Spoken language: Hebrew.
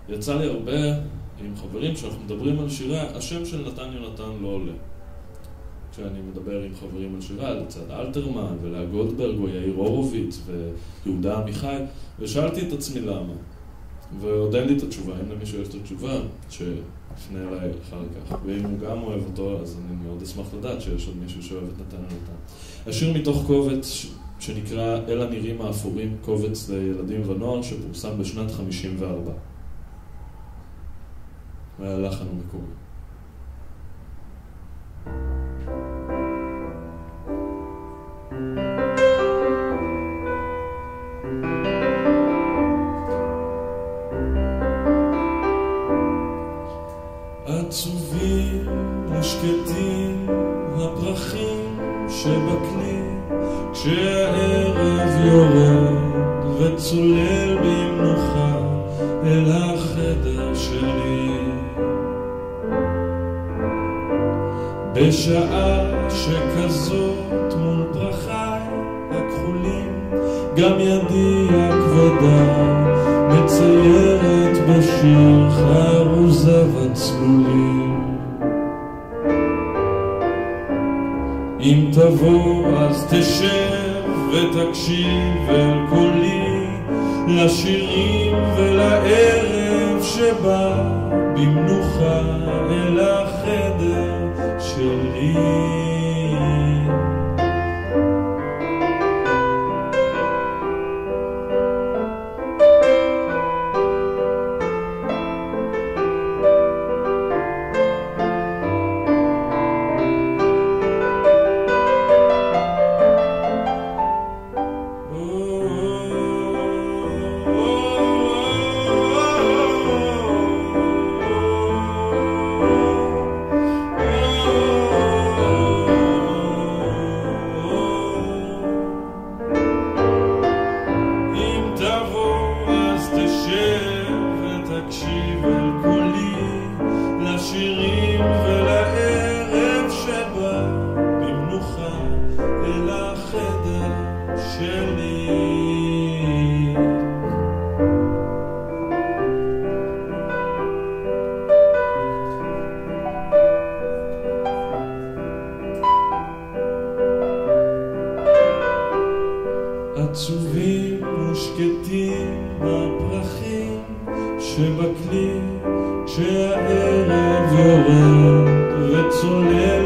יצא לי הרבה עם חברים שאנחנו מדברים על שירה, השם של נתן יונתן לא עולה. כשאני מדבר עם חברים על שירה, לצד אלתרמן ולאה גולדברג או יאיר הורוביץ ויהודה עמיחי, ושאלתי את עצמי למה. ועוד אין לי את התשובה, אם למישהו יש את התשובה, שיפנה אליי אחר כך. ואם הוא גם אוהב אותו, אז אני מאוד אשמח לדעת שיש עוד מישהו שאוהב את נתן יונתן. השיר מתוך קובץ שנקרא אל הנירים האפורים, קובץ לילדים ונוער, שפורסם בשנת 54. והלחן המקורי. עצובים ושקטים הפרחים שבכלי, כשהערב יורד וצולל במנוחה אל החדר שלי. בשעה שכזאת מול פרחיי הכחולים, גם ידי הכבדה מציירת בשיר חרוזה וצלולים. אם תבוא אז תשב ותקשיב אל קולי, לשירים ולערב שבא במנוחה אל החדר שלי. עצובים ושקטים הפרחים שבכלי, כשהערב יורד וצולל